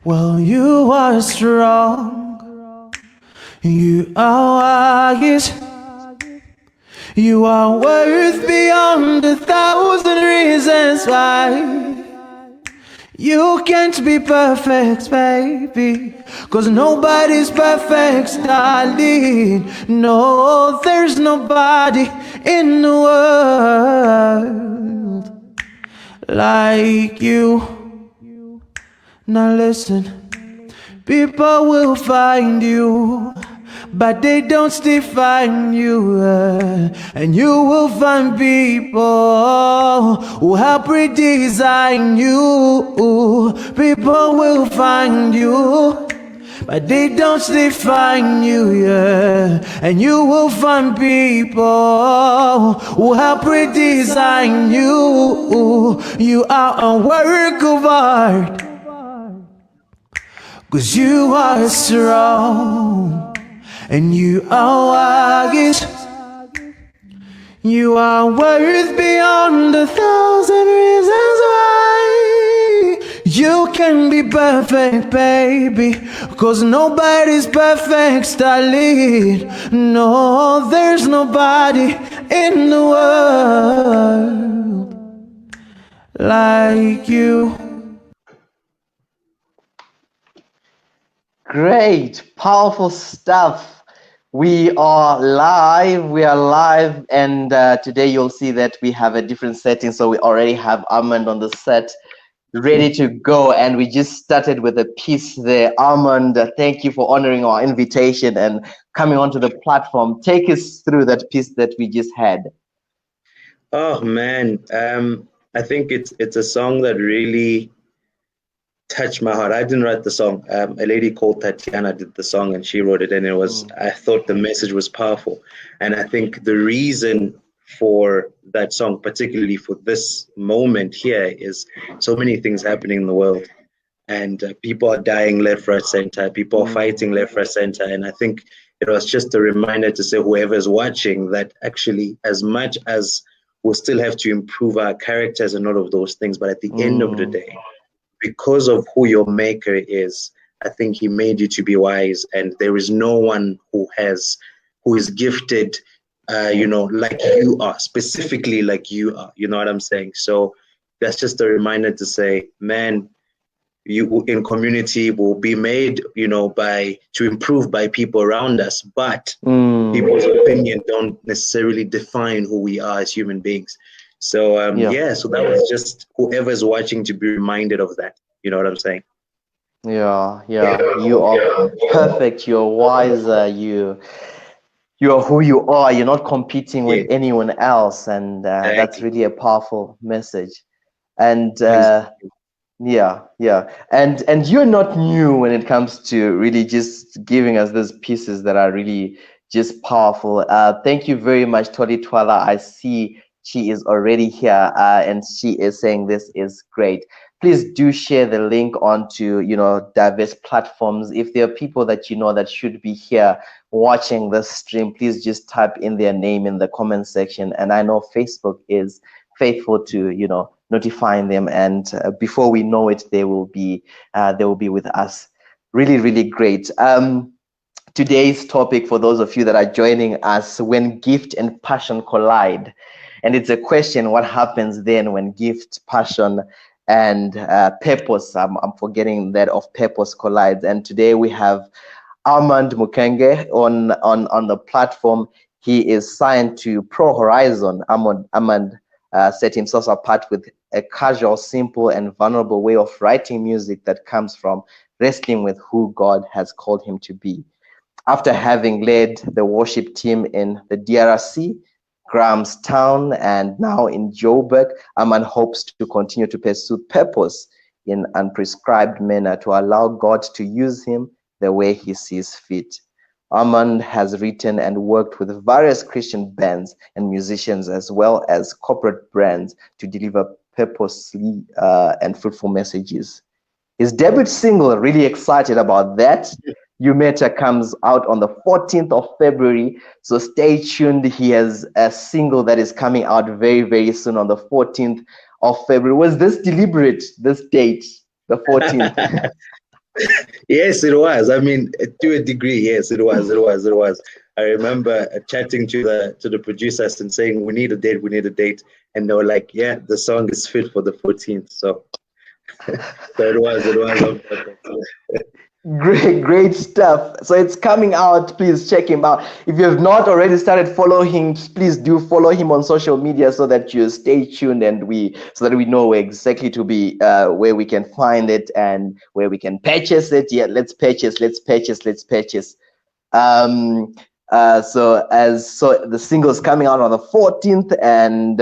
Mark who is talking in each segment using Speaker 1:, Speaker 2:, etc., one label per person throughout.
Speaker 1: Well, you are strong, you are wise, you are worth beyond 1,000 reasons why. You can't be perfect, baby, 'cause nobody's perfect, darling. No, there's nobody in the world like you. Now listen, people will find you, but they don't define you. And you will find people who help redesign you. People will find you, but they don't define you, yeah. And you will find people who help redesign you. You are a work of art, 'cause you are strong and you are wise. You are worth beyond 1,000 reasons why. You can be perfect, baby, 'cause nobody's perfect, darling. No, there's nobody in the world like you.
Speaker 2: Great, powerful stuff. We are live, and today you'll see that we have a different setting. So we already have Armand on the set, ready to go, and we just started with a piece there. Armand, thank you for honoring our invitation and coming onto the platform. Take us through that piece that we just had.
Speaker 3: Oh man, I think it's a song that really touched my heart. I didn't write the song. A lady called Tatiana did the song, and she wrote it, and it was. I thought the message was powerful, and I think the reason for that song, particularly for this moment here, is so many things happening in the world, and people are dying left, right, center. People are fighting left, right, center, and I think it was just a reminder to say whoever's watching that actually, as much as we'll still have to improve our characters and all of those things, but at the end of the day, because of who your maker is, I think he made you to be wise, and there is no one who is gifted, like you are, specifically like you are. You know what I'm saying? So that's just a reminder to say, man, you in community will be made, to improve by people around us, but people's opinion don't necessarily define who we are as human beings. So so that was just whoever's watching to be reminded of that. You know what I'm saying?
Speaker 2: Yeah. You are perfect. You're wiser. You are who you are. You're not competing with anyone else, and that's really a powerful message. And and you're not new when it comes to really just giving us these pieces that are really just powerful. Thank you very much, Tori Twala. I see she is already here, and she is saying this is great. Please do share the link onto diverse platforms. If there are people that that should be here watching this stream, please just type in their name in the comment section. And I know Facebook is faithful to notifying them, and before we know it, they will be with us. Really, really great. Today's topic, for those of you that are joining us, when gift and passion collide. And it's a question, what happens then when gift, passion, and purpose, I'm forgetting that, of purpose collides. And today we have Armand Mukenge on the platform. He is signed to Pro Horizon. Armand set himself apart with a casual, simple, and vulnerable way of writing music that comes from wrestling with who God has called him to be. After having led the worship team in the DRC, Grahamstown, and now in Joburg, Armand hopes to continue to pursue purpose in unprescribed manner to allow God to use him the way he sees fit. Armand has written and worked with various Christian bands and musicians, as well as corporate brands, to deliver purposely and fruitful messages. His debut single, really excited about that, You Matter, comes out on the 14th of February, so stay tuned. He has a single that is coming out very, very soon on the 14th of February. Was this deliberate, this date, the 14th?
Speaker 3: Yes, it was. I mean, to a degree, yes, it was. It was. It was. I remember chatting to the producers and saying, "We need a date. We need a date," and they were like, "Yeah, the song is fit for the 14th." So, so it was. It was on purpose.
Speaker 2: Great stuff. So it's coming out. Please check him out. If you have not already started following him, please do follow him on social media so that you stay tuned and so that we know where exactly to be, where we can find it and where we can purchase it. Yeah, let's purchase. Um, so the single is coming out on the 14th, and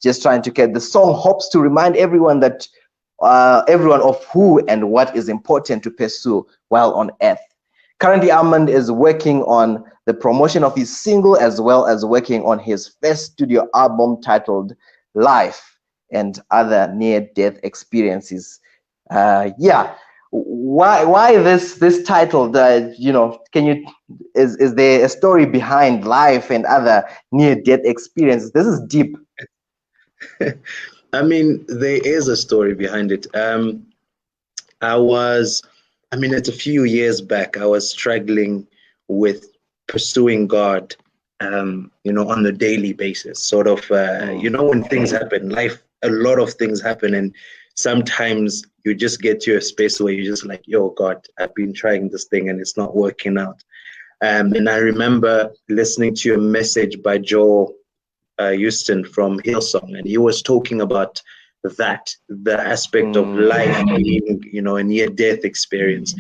Speaker 2: just trying to get the song hopes to remind everyone that everyone of who and what is important to pursue while on earth. Currently, Armand is working on the promotion of his single as well as working on his first studio album titled Life and Other Near-Death Experiences. Yeah, why this title? Can you is there a story behind Life and Other Near-Death Experiences? This is deep.
Speaker 3: I mean, there is a story behind it. It's a few years back. I was struggling with pursuing God, on a daily basis. Sort of, when things happen, a lot of things happen, and sometimes you just get to a space where you're just like, "Yo, God, I've been trying this thing and it's not working out." And I remember listening to a message by Joel Houston from Hillsong, and he was talking about the aspect of life being, a near-death experience,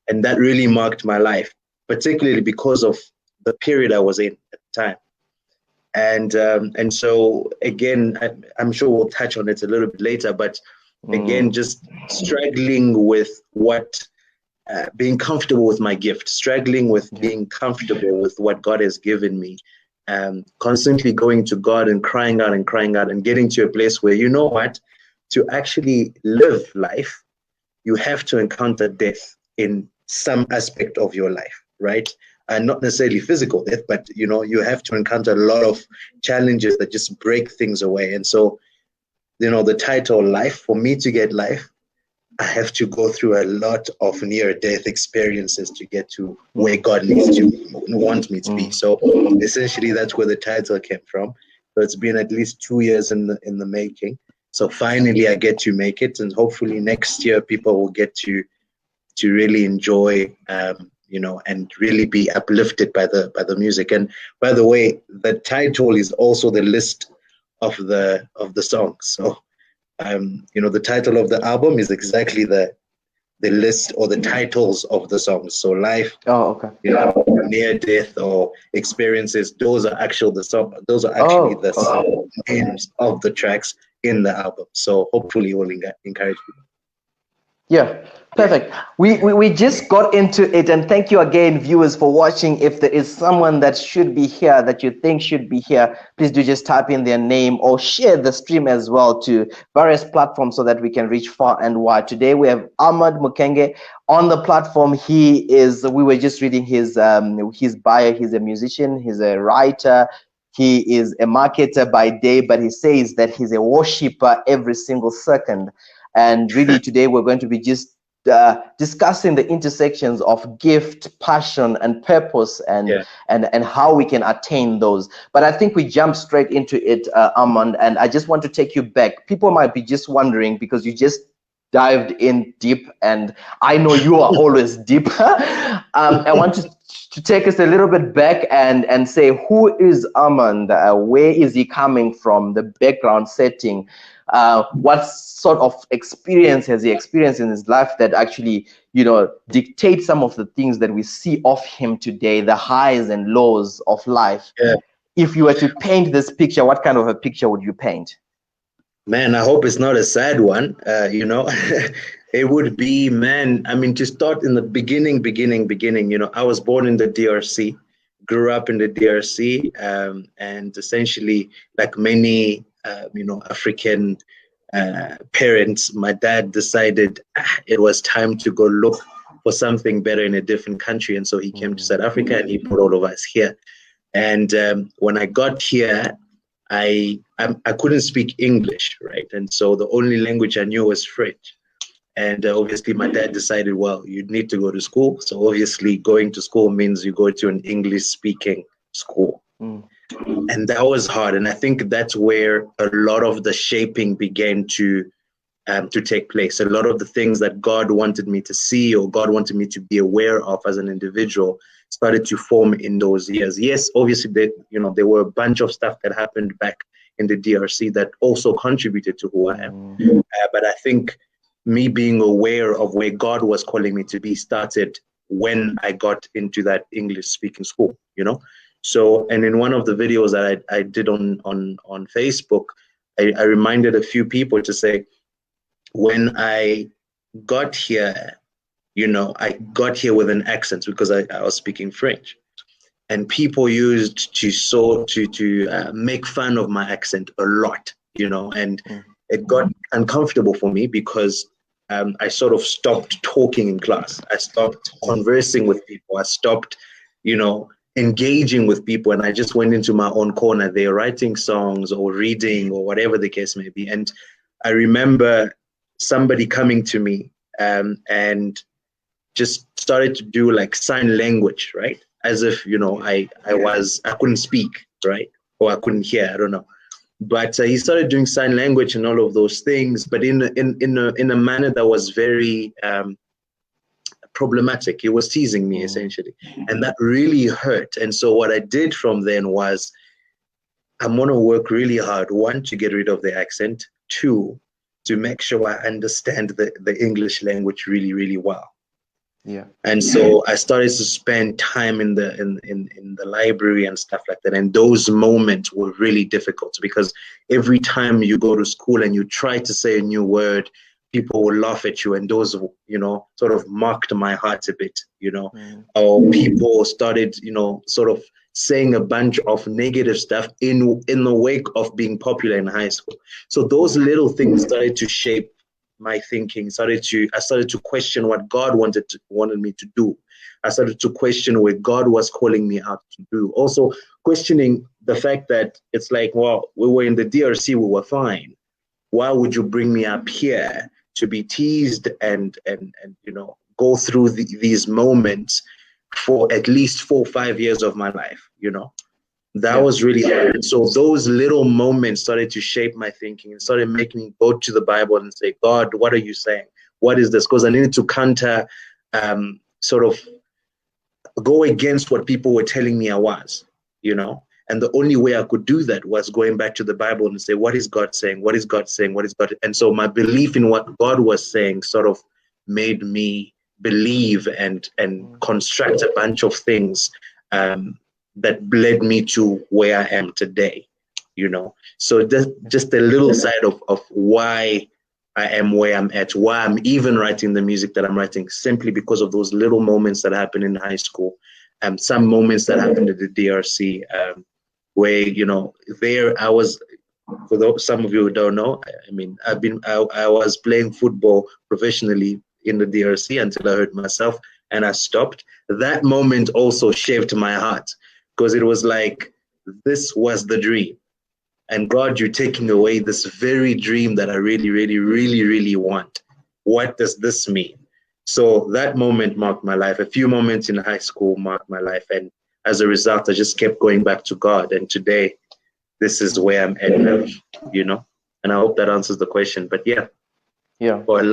Speaker 3: and that really marked my life, particularly because of the period I was in at the time. And so again, I'm sure we'll touch on it a little bit later, but again, just struggling with being comfortable with my gift, struggling with being comfortable with what God has given me. Constantly going to God and crying out and getting to a place where, you know what, to actually live life, you have to encounter death in some aspect of your life, right? And not necessarily physical death, but you have to encounter a lot of challenges that just break things away. And so, the title Life, for me to get life, I have to go through a lot of near-death experiences to get to where God wants me to be. So essentially, that's where the title came from. So it's been at least 2 years in the making. So finally, I get to make it, and hopefully next year people will get to really enjoy, and really be uplifted by the music. And by the way, the title is also the list of the songs. So. The title of the album is exactly the list or the titles of the songs. So Life, Near Death or Experiences, those are actually the names of the tracks in the album. So hopefully it will encourage people.
Speaker 2: Yeah, perfect. We just got into it, and thank you again, viewers, for watching. If there is someone that should be here that you think should be here, please do just type in their name or share the stream as well to various platforms so that we can reach far and wide. Today we have Armand Mukenge on the platform. We were just reading his bio. He's a musician, he's a writer, he is a marketer by day, but he says that he's a worshiper every single second. And really today we're going to be just discussing the intersections of gift, passion, and purpose, and how we can attain those. But I think we jump straight into it, Armand, and I just want to take you back. People might be just wondering, because you just dived in deep, and I know you are always deep. I want to take us a little bit back and say, who is Armand? Where is he coming from? The background setting. What sort of experience has he experienced in his life that actually, dictate some of the things that we see of him today, the highs and lows of life?
Speaker 3: Yeah.
Speaker 2: If you were to paint this picture, what kind of a picture would you paint?
Speaker 3: Man, I hope it's not a sad one. It would be, to start in the beginning, I was born in the DRC, grew up in the DRC, and essentially, like many, African parents, my dad decided it was time to go look for something better in a different country. And so he came to South Africa and he brought all of us here. And when I got here, I couldn't speak English, right? And so the only language I knew was French. And obviously, my dad decided, well, you need to go to school. So obviously, going to school means you go to an English-speaking school. And that was hard. And I think that's where a lot of the shaping began to take place. A lot of the things that God wanted me to see or God wanted me to be aware of as an individual started to form in those years. Yes, obviously, there were a bunch of stuff that happened back in the DRC that also contributed to who I am. But I think me being aware of where God was calling me to be started when I got into that English-speaking school, So, and in one of the videos that I did on Facebook, I reminded a few people to say, when I got here, I got here with an accent because I was speaking French. And people used to make fun of my accent a lot, and it got uncomfortable for me because I sort of stopped talking in class. I stopped conversing with people. I stopped, engaging with people, and I just went into my own corner there, writing songs or reading or whatever the case may be. And I remember somebody coming to me and just started to do like sign language, right? As if, I couldn't speak, right? Or I couldn't hear, I don't know. But he started doing sign language and all of those things, but in a manner that was very problematic. He was teasing me essentially, and that really hurt. And so what I did from then was, I'm going to work really hard, one, to get rid of the accent, two, to make sure I understand the English language really, really well.
Speaker 2: Yeah.
Speaker 3: And so I started to spend time in the library and stuff like that. And those moments were really difficult because every time you go to school and you try to say a new word, people will laugh at you. And those, sort of mocked my heart a bit, or people started, sort of saying a bunch of negative stuff in the wake of being popular in high school. So those little things started to shape my thinking. I started to question what God wanted me to do. I started to question where God was calling me out to do. Also questioning the fact that it's like, well, we were in the DRC, we were fine. Why would you bring me up here to be teased and go through these moments for at least 4 or 5 years of my life, That was really hard. And so those little moments started to shape my thinking and started making me go to the Bible and say, God, what are you saying? What is this? Because I needed to counter, sort of go against what people were telling me I was, And the only way I could do that was going back to the Bible and say, what is God saying? What is God saying? What is God? And so my belief in what God was saying sort of made me believe and construct a bunch of things that led me to where I am today, So just a little side of why I am where I'm at, why I'm even writing the music that I'm writing, simply because of those little moments that happened in high school, some moments that happened at the DRC, where, there I was, for those, some of you who don't know, I mean, I was playing football professionally in the DRC until I hurt myself and I stopped. That moment also shaped my heart, because it was like, this was the dream. And God, you're taking away this very dream that I really, really, really, really want. What does this mean? So that moment marked my life. A few moments in high school marked my life. And as a result, I just kept going back to God. And today, this is where I'm at now, And I hope that answers the question. But yeah.
Speaker 2: Yeah.
Speaker 3: But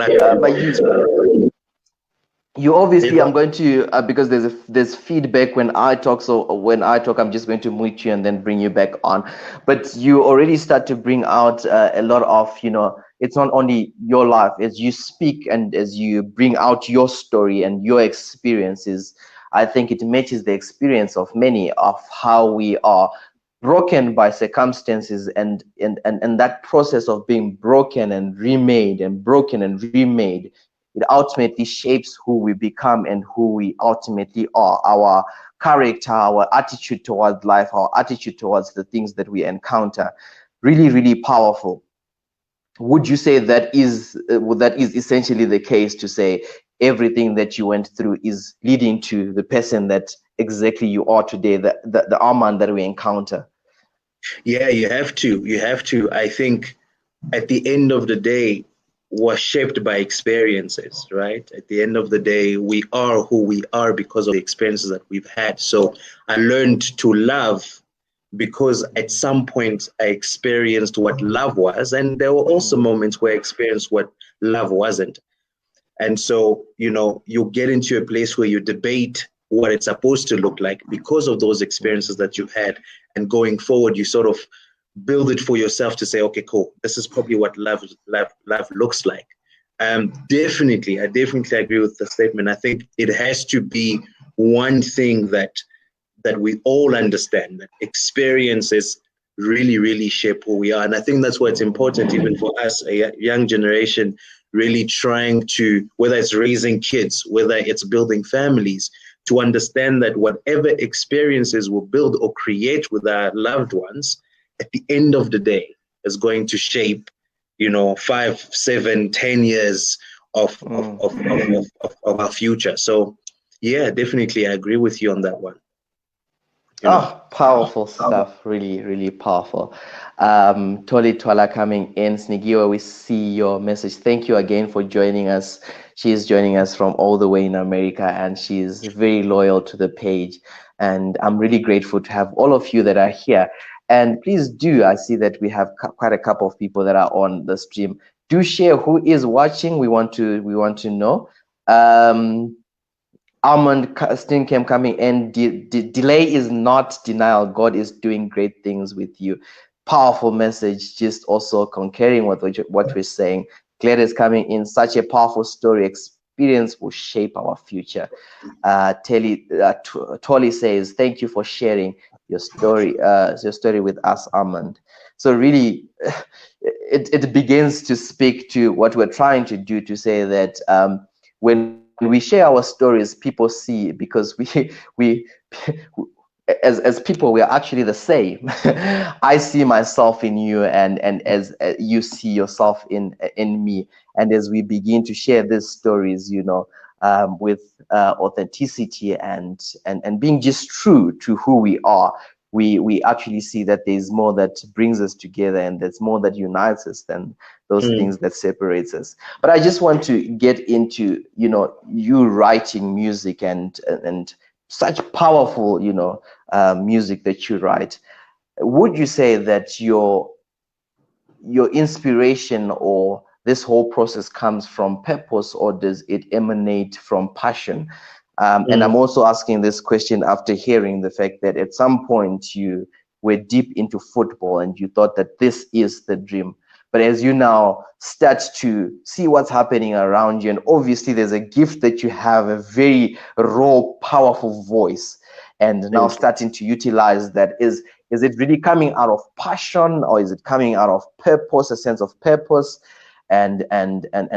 Speaker 2: you obviously, I'm going to, because there's feedback when I talk. So when I talk, I'm just going to mute you and then bring you back on. But you already start to bring out a lot of, it's not only your life. As you speak and as you bring out your story and your experiences, I think it matches the experience of many of how we are broken by circumstances, and that process of being broken and remade and broken and remade, it ultimately shapes who we become and who we ultimately are. Our character, our attitude towards life, our attitude towards the things that we encounter, really, really powerful. Would you say that is essentially the case, to say everything that you went through is leading to the person that exactly you are today, the Armand that we encounter?
Speaker 3: Yeah, you have to. I think at the end of the day, was shaped by experiences, right? At the end of the day, we are who we are because of the experiences that we've had. So I learned to love because at some point I experienced what love was, and there were also moments where I experienced what love wasn't. And so, you get into a place where you debate what it's supposed to look like because of those experiences that you've had. And going forward, you sort of build it for yourself to say, okay, cool, this is probably what love looks like. Definitely, I definitely agree with the statement. I think it has to be one thing that we all understand, that experiences really, really shape who we are. And I think that's why it's important, even for us, a young generation, really trying to, whether it's raising kids, whether it's building families, to understand that whatever experiences we build or create with our loved ones, at the end of the day, is going to shape, 5, 7, 10 years of our future. So, yeah, definitely, I agree with you on that one.
Speaker 2: Powerful stuff. Really, really powerful. Toli Twala coming in. Snigiwa, we see your message. Thank you again for joining us. She is joining us from all the way in America, and she is very loyal to the page. And I'm really grateful to have all of you that are here. And please do, I see that we have quite a couple of people that are on the stream. Do share who is watching. We want to know. Armand Stinkham coming in. Delay is not denial. God is doing great things with you. Powerful message. Just also concurring with what we're saying. Claire is coming in. Such a powerful story. Experience will shape our future. Tolly says, "Thank you for sharing your story with us, Armand." So really, it begins to speak to what we're trying to do, to say that when we share our stories, people see, because we as people, we are actually the same. I see myself in you, and as you see yourself in me, and as we begin to share these stories, with authenticity and being just true to who we are, we actually see that there's more that brings us together, and there's more that unites us than those things that separates us. But I just want to get into, you writing music and such powerful, music that you write. Would you say that your inspiration or this whole process comes from purpose, or does it emanate from passion? And I'm also asking this question after hearing the fact that at some point you were deep into football and you thought that this is the dream. But as you now start to see what's happening around you, and obviously there's a gift that you have, a very raw, powerful voice, and now starting to utilize that, is it really coming out of passion, or is it coming out of purpose, a sense of purpose, and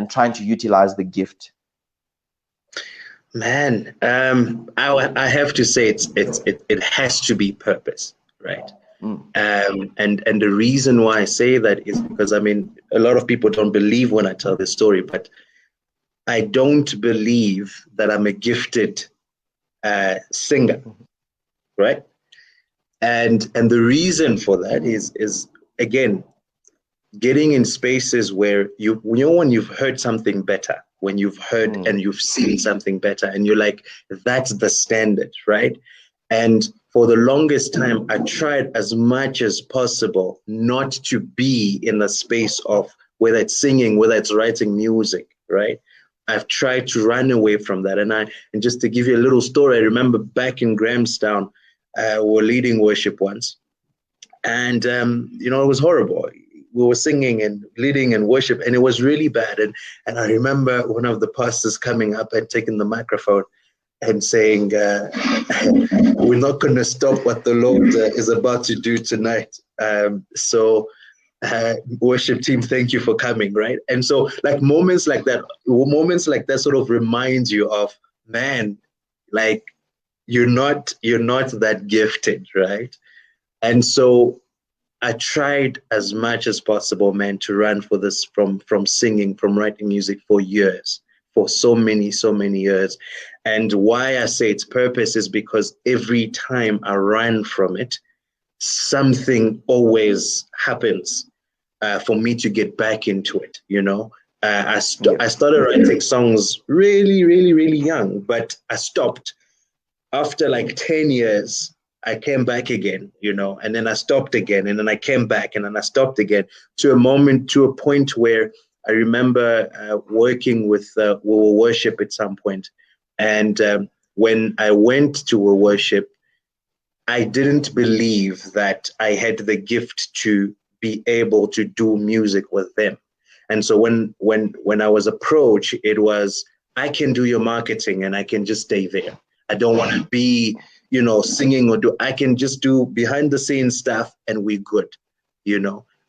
Speaker 2: trying to utilize the gift?
Speaker 3: Man, I have to say it has to be purpose, right? And the reason why I say that is because, I mean, a lot of people don't believe when I tell this story, but I don't believe that I'm a gifted singer, right? And the reason for that is again, getting in spaces where when you've heard something better, when you've heard and you've seen something better, and you're like, that's the standard, right? And for the longest time, I tried as much as possible not to be in the space of, whether it's singing, whether it's writing music, right? I've tried to run away from that. And just to give you a little story, I remember back in Grahamstown, we were leading worship once. And, it was horrible. We were singing and leading and worship, and it was really bad. And I remember one of the pastors coming up and taking the microphone and saying, we're not going to stop what the Lord is about to do tonight. So worship team, thank you for coming, right? And so like moments like that sort of remind you of, man, like you're not that gifted, right? And so I tried as much as possible, man, to run for this from singing, from writing music for years, for so many years. And why I say its purpose is because every time I run from it, something always happens for me to get back into it, I started writing songs really, really, really young, but I stopped after like 10 years. I came back again, and then I stopped again, and then I came back, and then I stopped again, to a point where I remember working with worship at some point. And when I went to worship, I didn't believe that I had the gift to be able to do music with them. And so when I was approached, it was, I can do your marketing and I can just stay there. I don't want to be, singing I can just do behind the scenes stuff and we're good.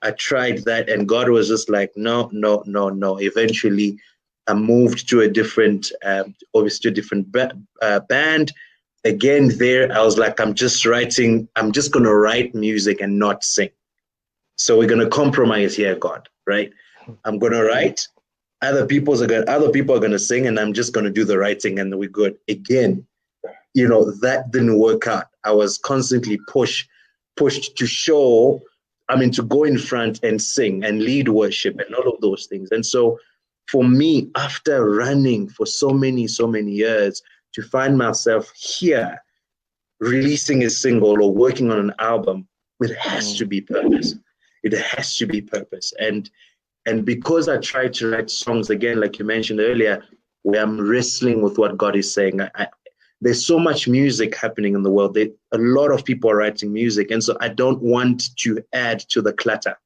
Speaker 3: I tried that and God was just like, no, no, no, no. Eventually I moved to a different, obviously a different band. Again, there, I was like, I'm just going to write music and not sing. So we're going to compromise here, God, right? I'm going to write. Other people are going to sing, and I'm just going to do the writing, and we're good. Again, that didn't work out. I was constantly pushed to to go in front and sing and lead worship and all of those things. And so for me, after running for so many years, to find myself here releasing a single or working on an album, it has to be purpose. It has to be purpose. And because I try to write songs, again, like you mentioned earlier, where I'm wrestling with what God is saying, there's so much music happening in the world. A lot of people are writing music. And so I don't want to add to the clutter.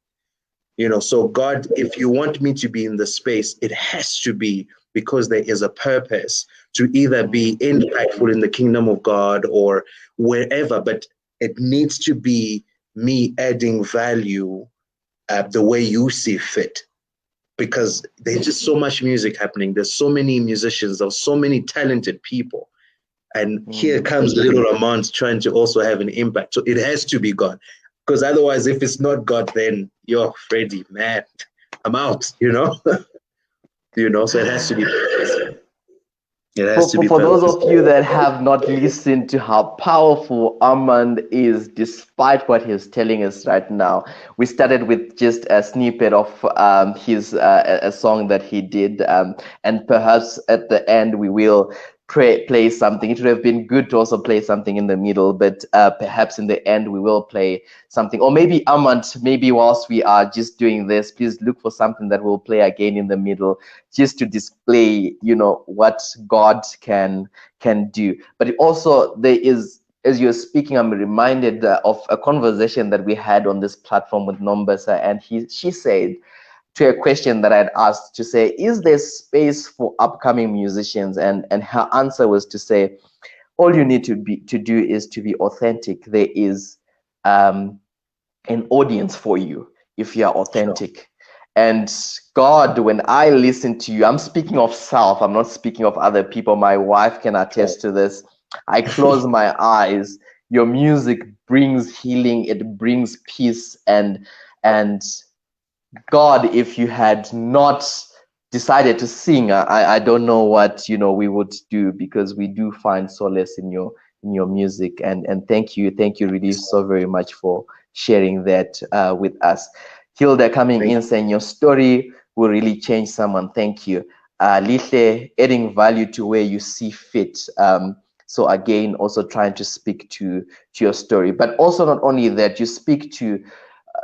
Speaker 3: So God, if you want me to be in the space, it has to be because there is a purpose to either be impactful in the kingdom of God or wherever, but it needs to be me adding value the way you see fit. Because there's just so much music happening. There's so many musicians. There's so many talented people. And here comes little Armand trying to also have an impact. So it has to be God. Because otherwise, if it's not God, then you're Freddie, man, I'm out, So it has to be purpose. It has to be
Speaker 2: For those
Speaker 3: purpose.
Speaker 2: of you that have not listened to how powerful Armand is, despite what he's telling us right now, we started with just a snippet of his a song that he did, and perhaps at the end we will play something. It would have been good to also play something in the middle, but perhaps in the end we will play something. Or maybe Armand, maybe whilst we are just doing this, please look for something that we'll play again in the middle, just to display, what God can do. But also there is, as you're speaking, I'm reminded of a conversation that we had on this platform with Nombasa, and she said, to a question that I'd asked, to say, is there space for upcoming musicians? And her answer was to say, all you need to do is to be authentic. There is an audience for you if you are authentic. Sure. And God, when I listen to you, I'm speaking of self, I'm not speaking of other people. My wife can attest to this. I close my eyes. Your music brings healing, it brings peace, and God, if you had not decided to sing, I don't know what we would do, because we do find solace in your music. And thank you really so very much for sharing that with us. Hilda coming in saying your story will really change someone. Thank you. Lihle, adding value to where you see fit. So again, also trying to speak to your story, but also not only that, you speak to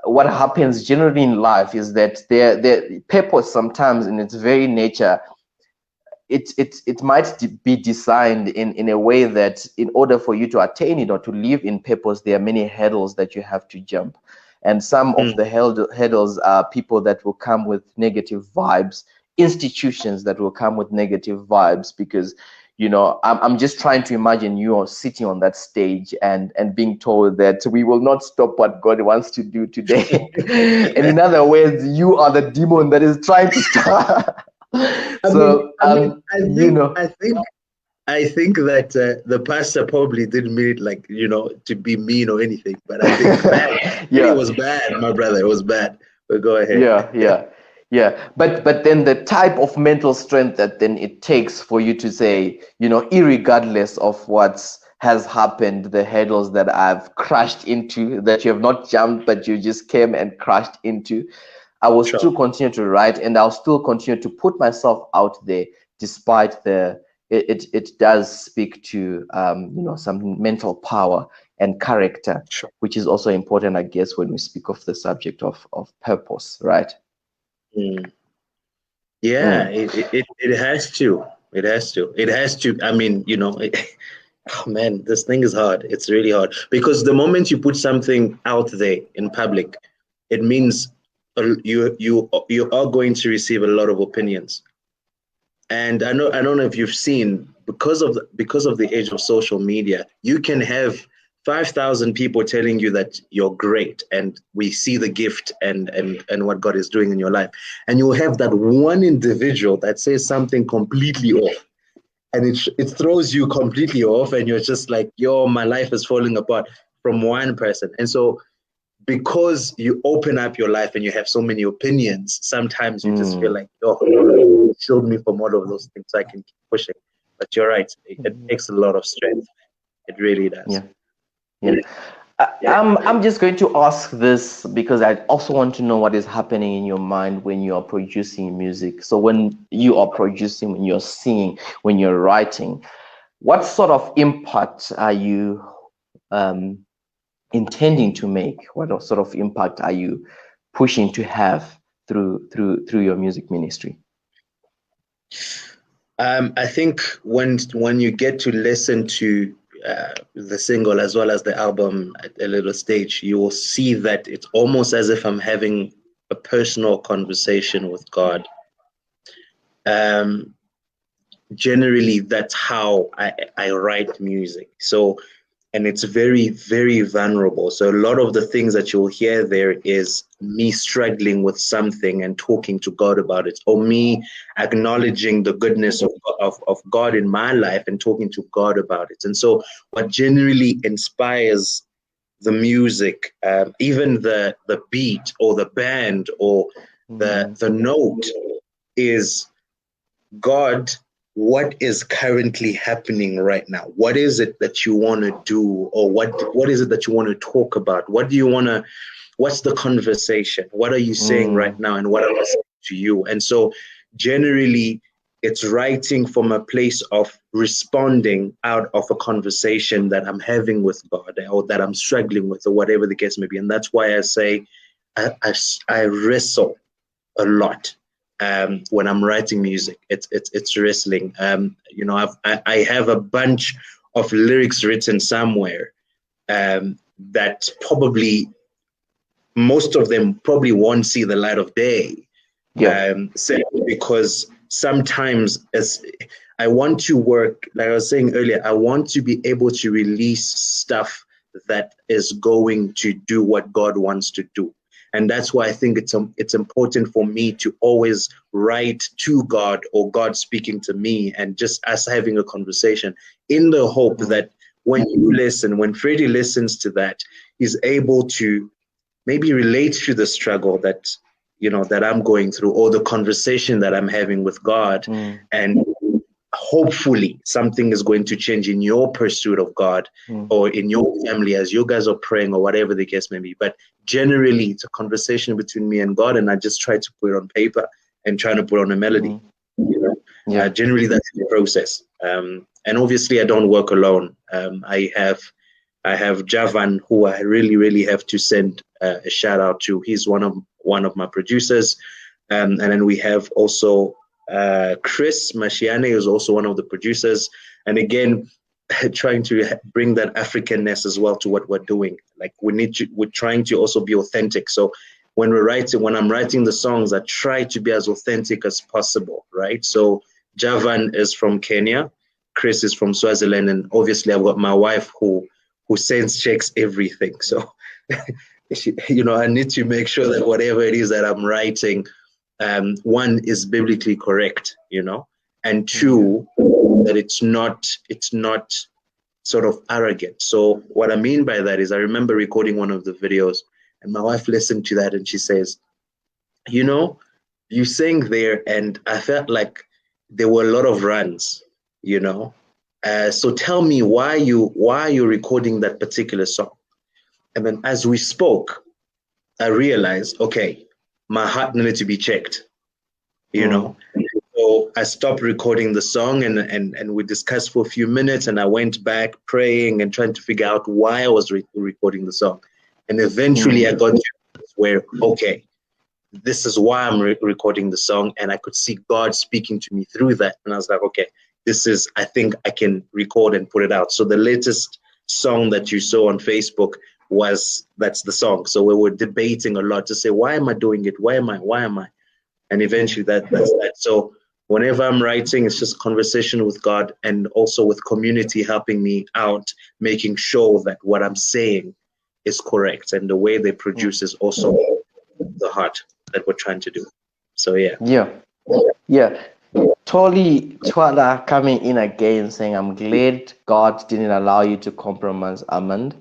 Speaker 2: what happens generally in life is that their purpose sometimes in its very nature, it might be designed in a way that in order for you to attain it or to live in purpose, there are many hurdles that you have to jump. And some of the hurdles are people that will come with negative vibes, institutions that will come with negative vibes, because I'm just trying to imagine you are sitting on that stage and being told that we will not stop what God wants to do today. And in other words, you are the demon that is trying to start.
Speaker 3: I think that the pastor probably didn't mean it like, to be mean or anything, but I think it was bad, my brother. It was bad. But go ahead.
Speaker 2: Yeah. But then the type of mental strength that then it takes for you to say, irregardless of what has happened, the hurdles that I've crashed into, that you have not jumped, but you just came and crashed into, I will
Speaker 3: Sure.
Speaker 2: still continue to write, and I'll still continue to put myself out there, despite it does speak to some mental power and character,
Speaker 3: Sure.
Speaker 2: which is also important, I guess, when we speak of the subject of purpose, right?
Speaker 3: Mm. Yeah, it has to. It has to. It has to. I mean, oh man, this thing is hard. It's really hard because the moment you put something out there in public, it means you are going to receive a lot of opinions. And I don't know if you've seen, because of the age of social media, you can have 5,000 people telling you that you're great and we see the gift and what God is doing in your life, and you'll have that one individual that says something completely off, and it throws you completely off, and you're just like, yo, my life is falling apart from one person. And so because you open up your life and you have so many opinions, sometimes you just feel like, oh, shield me from all of those things so I can keep pushing. But you're right, it takes a lot of strength. It really does.
Speaker 2: Yeah. I'm just going to ask this because I also want to know what is happening in your mind when you are producing music. So when you are producing, when you're singing, when you're writing, what sort of impact are you intending to make? What sort of impact are you pushing to have through your music ministry?
Speaker 3: I think when you get to listen to the single as well as the album at a little stage, you will see that it's almost as if I'm having a personal conversation with God. Generally, that's how I write music. So, and it's very, very vulnerable. So a lot of the things that you'll hear there is me struggling with something and talking to God about it, or me acknowledging the goodness of God in my life and talking to God about it. And so what generally inspires the music, even the beat or the band or the note, is God, what is currently happening right now? What is it that you want to do, or what is it that you want to talk about? What do you want to? What's the conversation? What are you saying right now, and what am I saying to you? And so, generally, it's writing from a place of responding out of a conversation that I'm having with God, or that I'm struggling with, or whatever the case may be. And that's why I say I wrestle a lot when I'm writing music. It's wrestling. I have a bunch of lyrics written somewhere that probably most of them probably won't see the light of day. Simply because sometimes as I want to work, like I was saying earlier, I want to be able to release stuff that is going to do what God wants to do. And that's why I think it's important for me to always write to God, or God speaking to me, and just us having a conversation, in the hope that when Freddie listens to that, he's able to maybe relate to the struggle that I'm going through, or the conversation that I'm having with God. And hopefully something is going to change in your pursuit of God, or in your family as you guys are praying, or whatever the case may be. But generally, it's a conversation between me and God, and I just try to put it on paper and try to put on a melody. Generally, that's the process. And obviously, I don't work alone. I have Javan, who I really, really have to send a shout out to. He's one of my producers, and then we have also Chris Mashiane is also one of the producers, and again, trying to bring that Africanness as well to what we're doing. Like we're trying to also be authentic. So when I'm writing the songs, I try to be as authentic as possible, right? So Javan is from Kenya, Chris is from Swaziland, and obviously I've got my wife who sense checks everything. So I need to make sure that whatever it is that I'm writing, one, is biblically correct, and two, that it's not sort of arrogant. So what I mean by that is, I remember recording one of the videos, and my wife listened to that, and she says, you sang there, and I felt like there were a lot of runs, so tell me why are you recording that particular song? And then as we spoke, I realized, okay, my heart needed to be checked, you know. So I stopped recording the song, and we discussed for a few minutes, and I went back praying and trying to figure out why I was recording the song. And eventually I got to where, okay, this is why I'm recording the song. And I could see God speaking to me through that. And I was like, okay, I think I can record and put it out. So the latest song that you saw on Facebook that's the song. So we were debating a lot to say, why am I doing it? Why am I? And eventually that's that. So whenever I'm writing, it's just conversation with God, and also with community helping me out, making sure that what I'm saying is correct, and the way they produce is also the heart that we're trying to do. So yeah.
Speaker 2: Tolly Twala coming in again saying, I'm glad God didn't allow you to compromise Armand.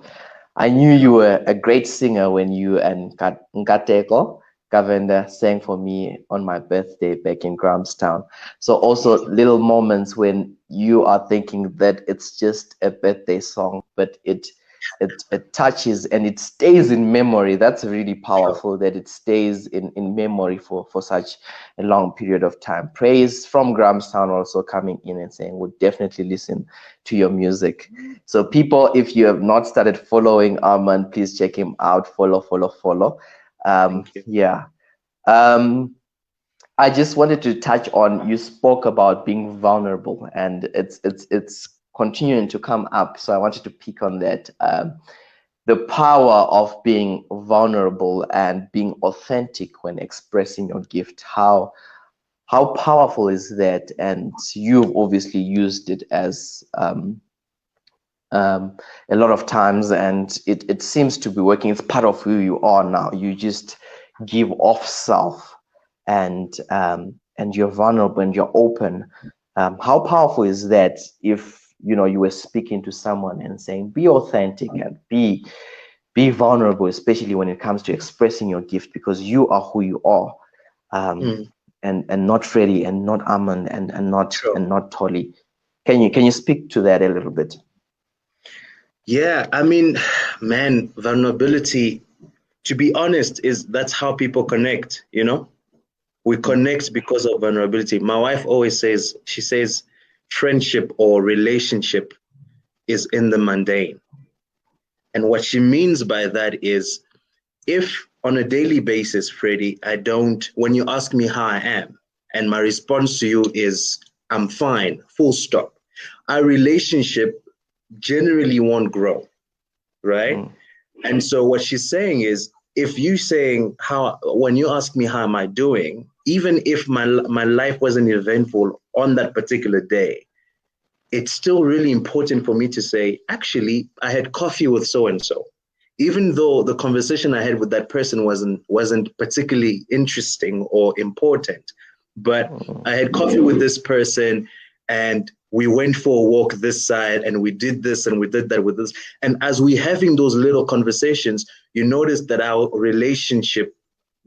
Speaker 2: I knew you were a great singer when you and Nkateko Governor sang for me on my birthday back in Grahamstown. So also little moments when you are thinking that it's just a birthday song, but it touches and it stays in memory. That's really powerful, that it stays in memory for such a long period of time. Praise from Grahamstown also coming in and saying, we'll definitely listen to your music. So people, if you have not started following Armand, please check him out. Follow. I just wanted to touch on, you spoke about being vulnerable, and it's continuing to come up. So I wanted to pick on that. The power of being vulnerable and being authentic when expressing your gift. How powerful is that? And you've obviously used it as a lot of times, and it seems to be working. It's part of who you are now. You just give off self, and you're vulnerable and you're open. How powerful is that? If you were speaking to someone and saying, be authentic and be vulnerable, especially when it comes to expressing your gift, because you are who you are, and not Freddie and not Armand and not Tolly. Can you speak to that a little bit?
Speaker 3: Yeah, I mean, man, vulnerability, to be honest, that's how people connect, We connect because of vulnerability. My wife always says, friendship or relationship is in the mundane. And what she means by that is, if on a daily basis, Freddie, when you ask me how I am, and my response to you is, I'm fine, full stop, our relationship generally won't grow, right? And so what she's saying is, if you saying when you ask me how am I doing, even if my life wasn't eventful on that particular day, it's still really important for me to say, actually, I had coffee with so-and-so. Even though the conversation I had with that person wasn't particularly interesting or important, but I had coffee with this person, and we went for a walk this side, and we did this and we did that with this. And as we're having those little conversations, you notice that our relationship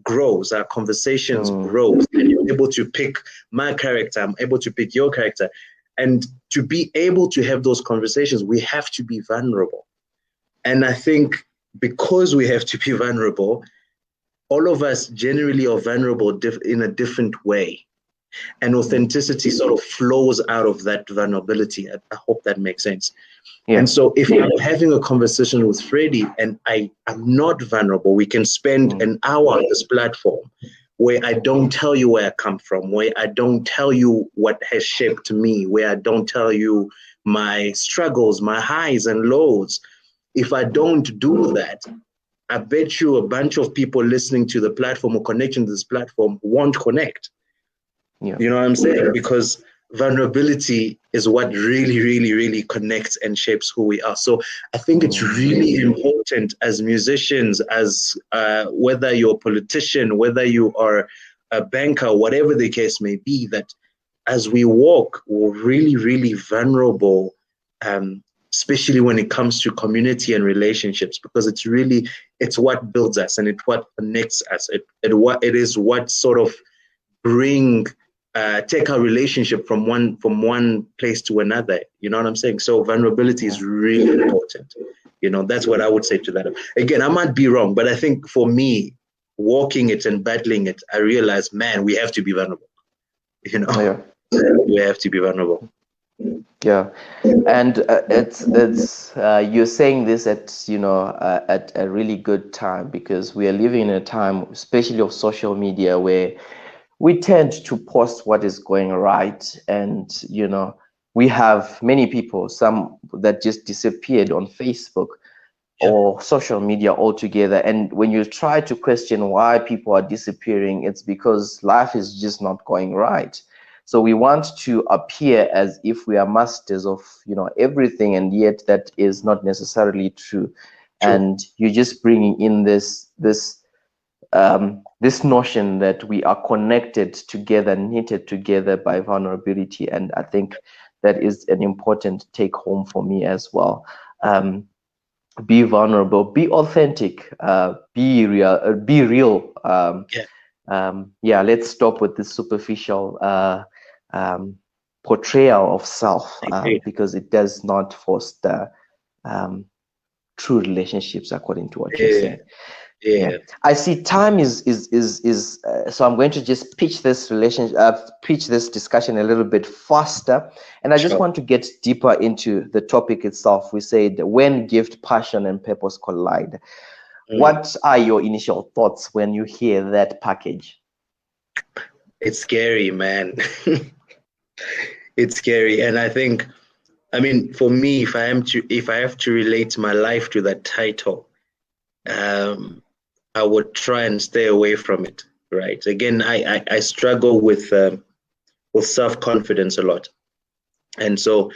Speaker 3: grows, our conversations grows, and you're able to pick my character, I'm able to pick your character. And to be able to have those conversations, we have to be vulnerable. And I think because we have to be vulnerable, all of us generally are vulnerable in a different way. And authenticity sort of flows out of that vulnerability. I hope that makes sense. Yeah. And so if I'm having a conversation with Freddie and I'm not vulnerable, we can spend an hour on this platform where I don't tell you where I come from, where I don't tell you what has shaped me, where I don't tell you my struggles, my highs and lows. If I don't do that, I bet you a bunch of people listening to the platform or connecting to this platform won't connect. Yeah. You know what I'm saying? Because vulnerability is what really, really, really connects and shapes who we are. So I think it's really important as musicians, as whether you're a politician, whether you are a banker, whatever the case may be, that as we walk, we're really, really vulnerable, especially when it comes to community and relationships, because it's what builds us and it's what connects us. It is what sort of take our relationship from one place to another. You know what I'm saying? So vulnerability is really important. That's what I would say to that. Again, I might be wrong, but I think for me, walking it and battling it, I realized, man, we have to be vulnerable. You know,
Speaker 2: Yeah.
Speaker 3: we have to be vulnerable.
Speaker 2: Yeah, and it's you're saying this at a really good time, because we are living in a time, especially of social media, where we tend to post what is going right, and we have many people, some that just disappeared on Facebook or social media altogether. And when you try to question why people are disappearing, it's because life is just not going right. So we want to appear as if we are masters of everything, and yet that is not necessarily true. And you're just bringing in this notion that we are connected together, knitted together by vulnerability. And I think that is an important take home for me as well. Be vulnerable, be authentic, be real. Let's stop with this superficial portrayal of self, because it does not foster true relationships, according to what you're saying. I see time is so I'm going to just pitch this discussion a little bit faster, and I just want to get deeper into the topic itself. We said, when gift, passion, and purpose collide. What are your initial thoughts when you hear that package?
Speaker 3: It's scary, man. It's scary. And I think, for me, if I have to relate my life to that title, I would try and stay away from it, right? Again, I struggle with self-confidence a lot. And so,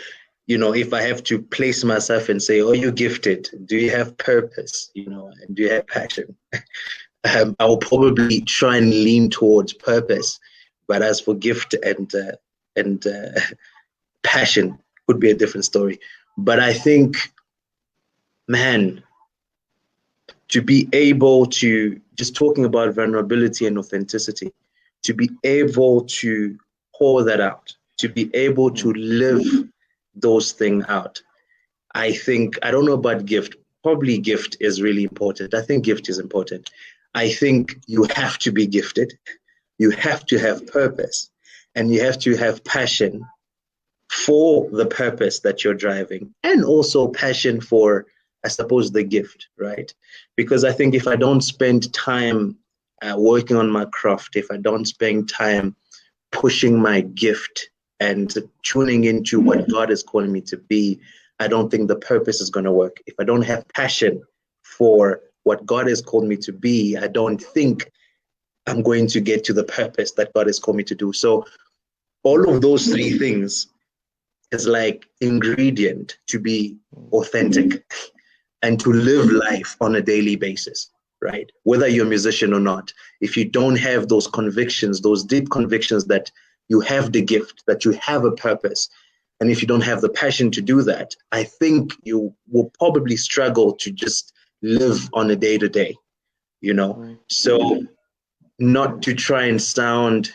Speaker 3: if I have to place myself and say, oh, you're gifted, do you have purpose, and do you have passion? I will probably try and lean towards purpose. But as for gift and passion, could be a different story. But I think, man, to be able to, just talking about vulnerability and authenticity, to be able to pour that out, to be able to live those things out. I think, I don't know about gift, probably gift is really important. I think gift is important. I think you have to be gifted. You have to have purpose, and you have to have passion for the purpose that you're driving, and also passion for, I suppose, the gift, right? Because I think if I don't spend time working on my craft, if I don't spend time pushing my gift and tuning into what God is calling me to be, I don't think the purpose is going to work. If I don't have passion for what God has called me to be, I don't think I'm going to get to the purpose that God has called me to do. So all of those three things is like ingredient to be authentic and to live life on a daily basis, right? Whether you're a musician or not, if you don't have those convictions, those deep convictions that you have the gift, that you have a purpose, and if you don't have the passion to do that, I think you will probably struggle to just live on a day-to-day, So not to try and sound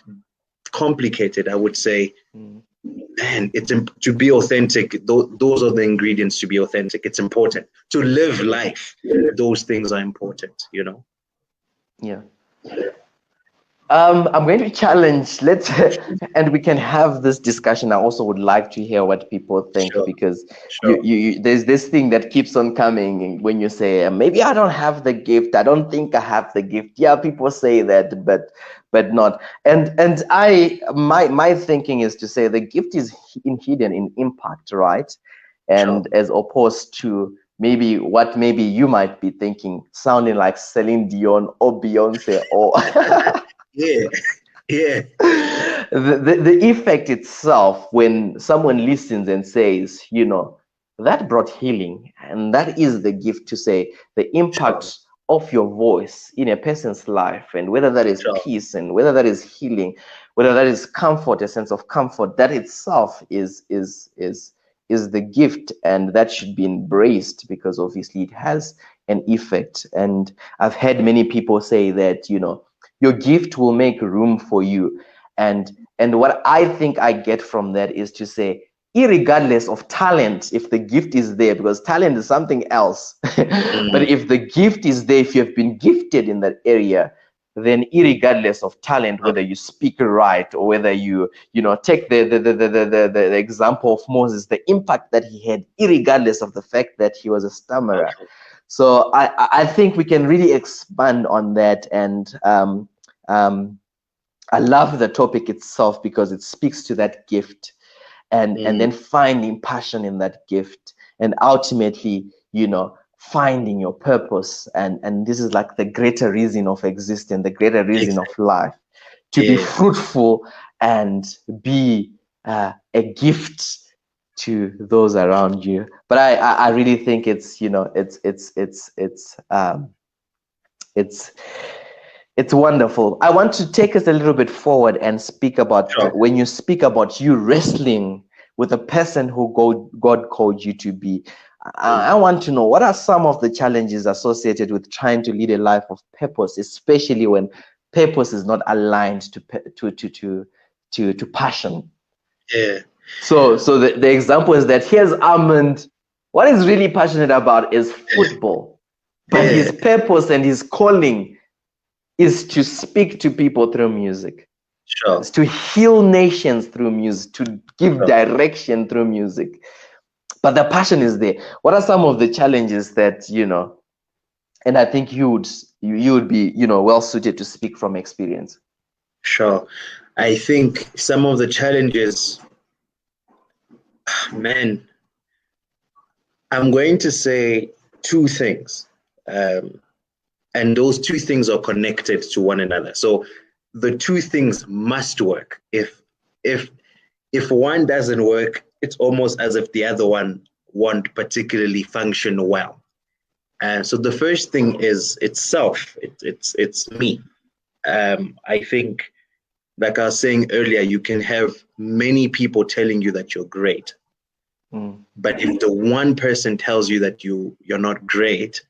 Speaker 3: complicated, I would say, man, it's to be authentic. Those are the ingredients to be authentic. It's important to live life. Those things are important,
Speaker 2: Yeah. I'm going to challenge. And we can have this discussion. I also would like to hear what people think, because you there's this thing that keeps on coming when you say, maybe I don't have the gift. I don't think I have the gift. Yeah, people say that, but not. And my thinking is to say the gift is hidden in impact, right? And as opposed to maybe you might be thinking, sounding like Celine Dion or Beyonce or the effect itself, when someone listens and says, that brought healing, and that is the gift, to say the impact of your voice in a person's life, and whether that is peace, and whether that is healing, whether that is comfort, a sense of comfort, that itself is the gift, and that should be embraced, because obviously it has an effect. And I've heard many people say that, your gift will make room for you. And what I think I get from that is to say, irregardless of talent, if the gift is there, because talent is something else, but if the gift is there, if you have been gifted in that area, then irregardless of talent, whether you speak right or whether you take the example of Moses, the impact that he had, irregardless of the fact that he was a stammerer. So I think we can really expand on that, and I love the topic itself because it speaks to that gift, and then finding passion in that gift, and ultimately, finding your purpose, and this is like the greater reason of existing, the greater reason of life, to be fruitful and be a gift to those around you. But I really think it's wonderful. I want to take us a little bit forward and speak about when you speak about you wrestling with the person who God called you to be. I want to know, what are some of the challenges associated with trying to lead a life of purpose, especially when purpose is not aligned to passion?
Speaker 3: Yeah.
Speaker 2: So the example is that here's Armand. What he's really passionate about is football, but his purpose and his calling is to speak to people through music.
Speaker 3: Sure.
Speaker 2: It's to heal nations through music, to give direction through music. But the passion is there. What are some of the challenges that, and I think you would be, well suited to speak from experience?
Speaker 3: Sure. I think some of the challenges, man, I'm going to say two things. And those two things are connected to one another. So the two things must work. If one doesn't work, it's almost as if the other one won't particularly function well. And so the first thing is itself. It's me. I think, like I was saying earlier, you can have many people telling you that you're great. But if the one person tells you that you're not great,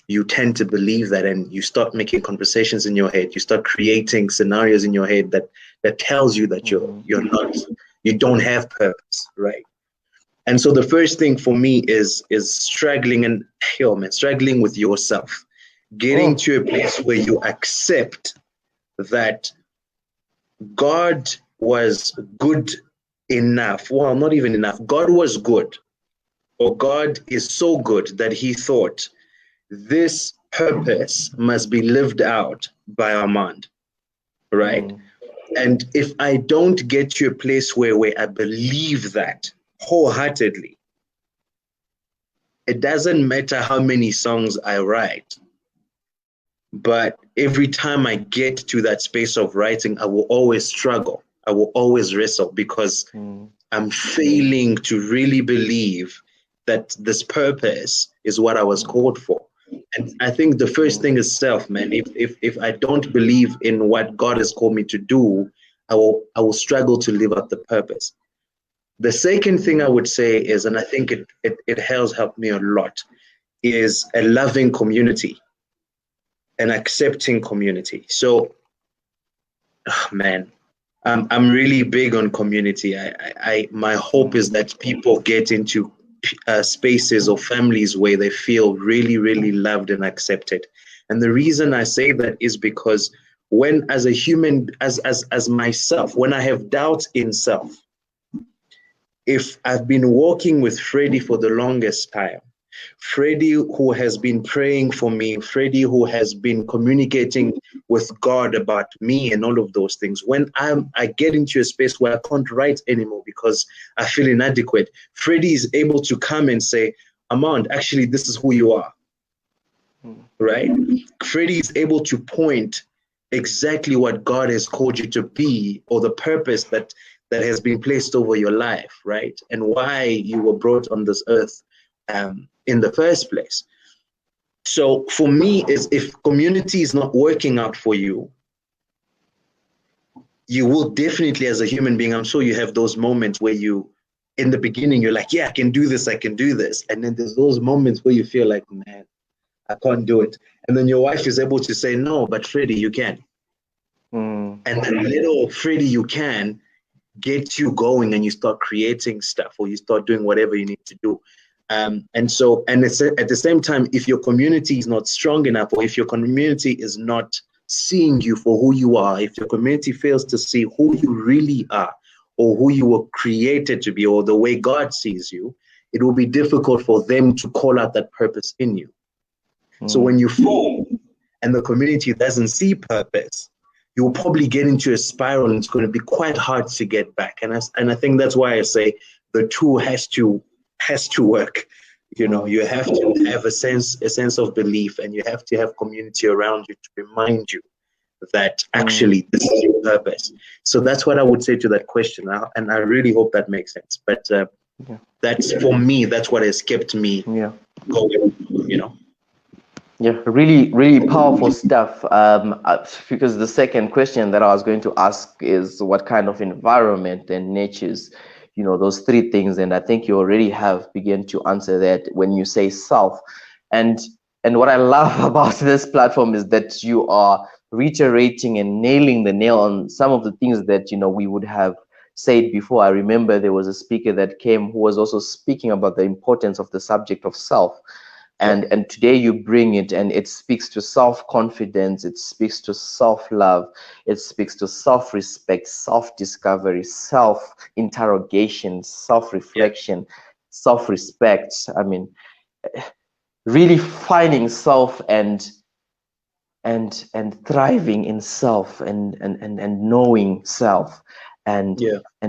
Speaker 3: you tend to believe that, and you start making conversations in your head. You start creating scenarios in your head that tells you that you don't have purpose, right? And so the first thing for me is struggling struggling with yourself, getting to a place where you accept that God was good enough. Well, not even enough. God was good, or God is so good that he thought this purpose must be lived out by Armand, right? And if I don't get to a place where I believe that wholeheartedly, it doesn't matter how many songs I write, but every time I get to that space of writing, I will always struggle. I will always wrestle because I'm failing to really believe that this purpose is what I was called for. And I think the first thing is self, man. If I don't believe in what God has called me to do, I will struggle to live out the purpose. The second thing I would say is, and I think it has helped me a lot, is a loving community, an accepting community. So, man, I'm really big on community. My hope is that people get into spaces or families where they feel really, really loved and accepted. And the reason I say that is because when, as a human, as myself, when I have doubts in self, if I've been walking with Freddie for the longest time, Freddie who has been praying for me, Freddie who has been communicating with God about me and all of those things, when I get into a space where I can't write anymore because I feel inadequate, Freddie is able to come and say, Armand, actually, this is who you are, right? Freddie is able to point exactly what God has called you to be, or the purpose that has been placed over your life, right? And why you were brought on this earth in the first place. So for me, is if community is not working out for you, you will definitely, as a human being, I'm sure you have those moments where you, in the beginning, you're like, yeah, I can do this. And then there's those moments where you feel like, man, I can't do it. And then your wife is able to say, no, but Freddie, you can. And the little Freddie, you can, get you going, and you start creating stuff, or you start doing whatever you need to do. And it's, at the same time, if your community is not strong enough, or if your community is not seeing you for who you are, if your community fails to see who you really are, or who you were created to be, or the way God sees you, it will be difficult for them to call out that purpose in you. So when you fall and the community doesn't see purpose, you will probably get into a spiral, and it's going to be quite hard to get back. And I think that's why I say the two has to work. You know, you have to have a sense of belief, and you have to have community around you to remind you that actually this is your purpose. So that's what I would say to that question, and I really hope that makes sense. But that's, for me, that's what has kept me going. You know.
Speaker 2: Yeah, really, really powerful stuff. Because the second question that I was going to ask is what kind of environment and natures, you know, those three things. And I think you already have begun to answer that when you say self. And what I love about this platform is that you are reiterating and nailing the nail on some of the things that, you know, we would have said before. I remember there was a speaker that came who was also speaking about the importance of the subject of self. And today you bring it, and it speaks to self-confidence, it speaks to self-love, it speaks to self-respect, self-discovery, self-interrogation, self-reflection, self-respect. I mean, really finding self and thriving in self and knowing self and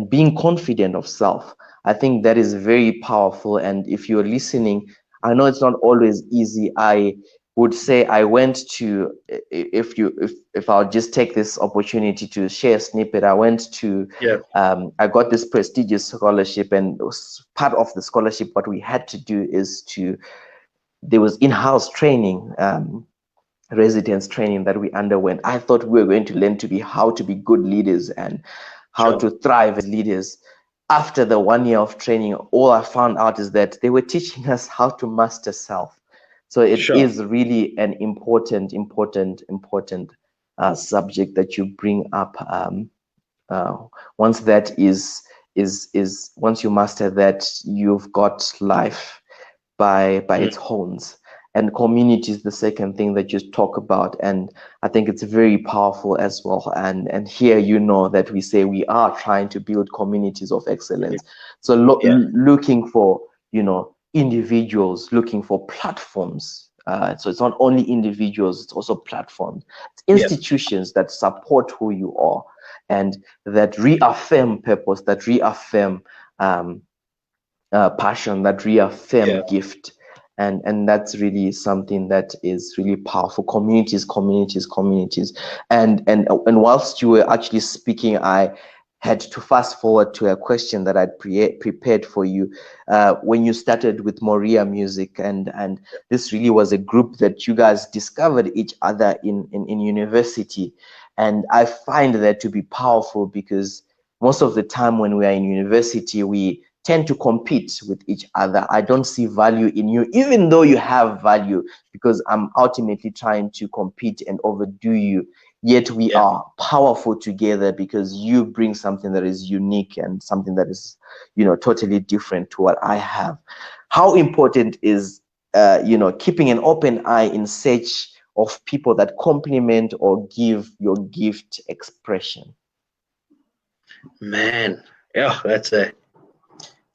Speaker 2: being confident of self. I think that is very powerful. And if you're listening, I know it's not always easy. I would say I went to, if I'll just take this opportunity to share a snippet, I went to, I got this prestigious scholarship, and it was part of the scholarship, what we had to do is there was in-house training, residence training that we underwent. I thought we were going to learn how to be good leaders and how to thrive as leaders. After the 1 year of training, all I found out is that they were teaching us how to master self. So it is really an important subject that you bring up. Once that is once you master that, you've got life by its horns. And community is the second thing that you talk about, and I think it's very powerful as well. And here, you know, that we say we are trying to build communities of excellence. So looking for, you know, individuals, looking for platforms. So it's not only individuals, it's also platforms, it's institutions that support who you are and that reaffirm purpose, that reaffirm passion, that reaffirm gift. And that's really something that is really powerful. Communities. And whilst you were actually speaking, I had to fast forward to a question that I'd prepared for you when you started with Moria Music, and this really was a group that you guys discovered each other in university. And I find that to be powerful because most of the time when we are in university, we tend to compete with each other. I don't see value in you, even though you have value, because I'm ultimately trying to compete and overdo you. Yet we are powerful together because you bring something that is unique and something that is, you know, totally different to what I have. How important is, you know, keeping an open eye in search of people that complement or give your gift expression?
Speaker 3: Man, it's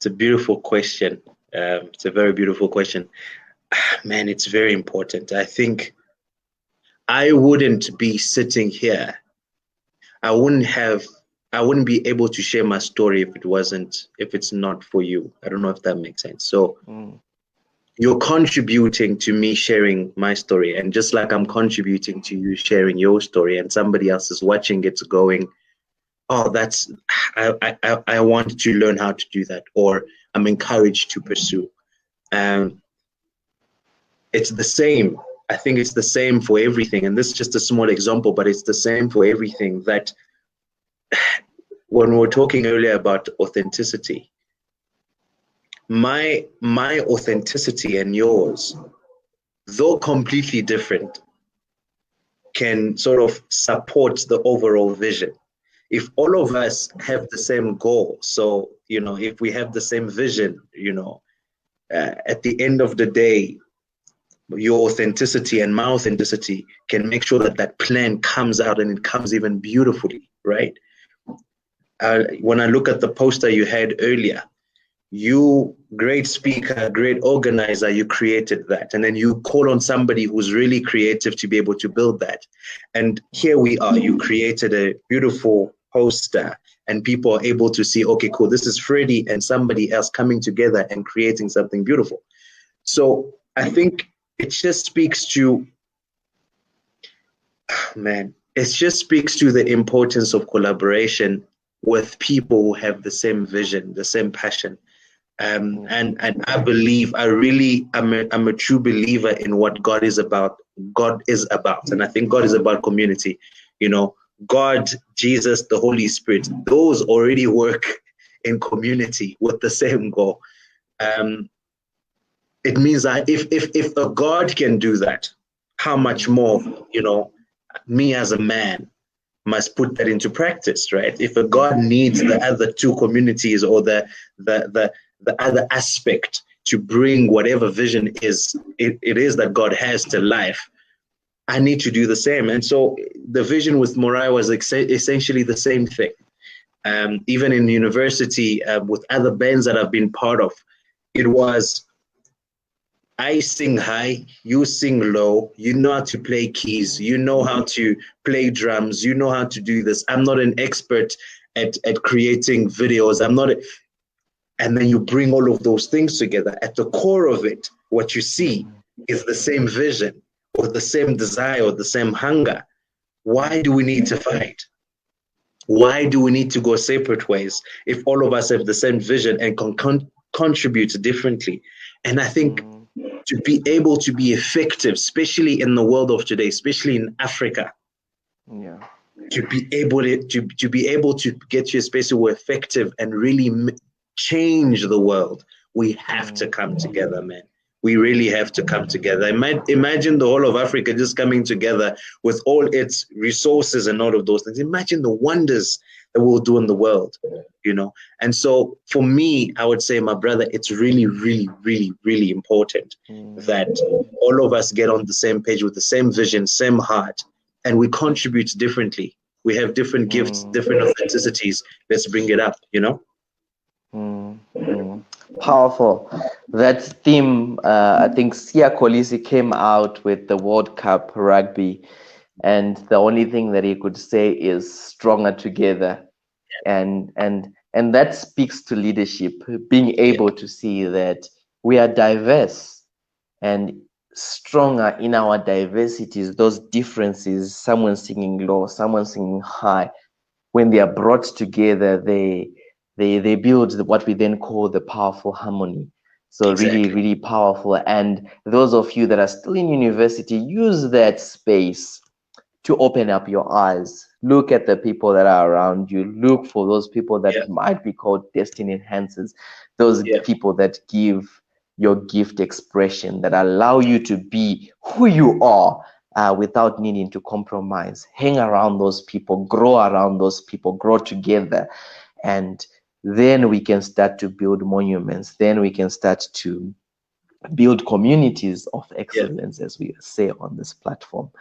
Speaker 3: a beautiful question. It's a very beautiful question. Man, it's very important. I think I wouldn't be sitting here. I wouldn't be able to share my story if it's not for you. I don't know if that makes sense. So you're contributing to me sharing my story, and just like I'm contributing to you sharing your story, and somebody else is watching it going, oh, I want to learn how to do that, or I'm encouraged to pursue. It's the same. I think it's the same for everything. And this is just a small example, but it's the same for everything. That when we were talking earlier about authenticity, my authenticity and yours, though completely different, can sort of support the overall vision. If all of us have the same goal, so, you know, if we have the same vision, you know, at the end of the day, your authenticity and my authenticity can make sure that that plan comes out and it comes even beautifully, right? When I look at the poster you had earlier, you, great speaker, great organizer, you created that. And then you call on somebody who's really creative to be able to build that. And here we are, you created a beautiful poster and people are able to see, okay, cool, this is Freddie and somebody else coming together and creating something beautiful. So I think it just speaks to, man, it just speaks to the importance of collaboration with people who have the same vision, the same passion. And I believe, I'm a true believer in what God is about. God is about, and I think God is about community. You know, God, Jesus, the Holy Spirit, those already work in community with the same goal. It means that if a God can do that, how much more, you know, me as a man must put that into practice, right? If a God needs the other two communities or the other aspect to bring whatever vision it is that God has to life, I need to do the same. And so the vision with Moriah was essentially the same thing. Even in university, with other bands that I've been part of, it was, I sing high, you sing low, you know how to play keys, you know how to play drums, you know how to do this. I'm not an expert at creating videos. And then you bring all of those things together. At the core of it, what you see is the same vision or the same desire or the same hunger. Why do we need to fight? Why do we need to go separate ways if all of us have the same vision and can contribute differently? And I think to be able to be effective, especially in the world of today, especially in Africa, to be able to get to a space where we're effective and really change the world, we have to come together, man. We really have to come together. Imagine the whole of Africa just coming together with all its resources and all of those things. Imagine the wonders that we'll do in the world, you know? And so for me, I would say, my brother, it's really, really, really, really important that all of us get on the same page with the same vision, same heart, and we contribute differently. We have different gifts, different authenticities. Let's bring it up, you know?
Speaker 2: Powerful. That theme, I think Sia Kolisi came out with the World Cup rugby, and the only thing that he could say is stronger together. And that speaks to leadership, being able to see that we are diverse and stronger in our diversities, those differences, someone singing low, someone singing high, when they are brought together, they build what we then call the powerful harmony. So really, really powerful. And those of you that are still in university, use that space to open up your eyes. Look at the people that are around you. Look for those people that might be called destiny enhancers, those people that give your gift expression, that allow you to be who you are without needing to compromise. Hang around those people, grow around those people, grow together. And then we can start to build monuments. Then we can start to build communities of excellence, as we say on this platform.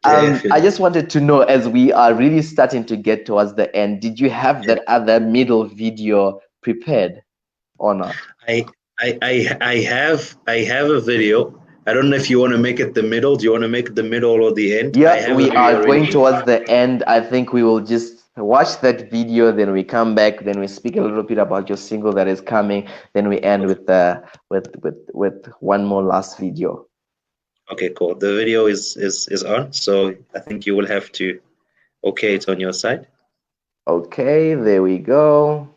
Speaker 2: I just wanted to know, as we are really starting to get towards the end, did you have that other middle video prepared or not?
Speaker 3: I have a video. I don't know if you want to make it the middle. Do you want to make it the middle or the end?
Speaker 2: Yeah, we are going towards the end. I think we will just watch that video, then we come back, then we speak a little bit about your single that is coming, then we end with one more last video.
Speaker 3: Okay, cool. The video is on, so I think you will have to okay it on your side.
Speaker 2: Okay, there we go.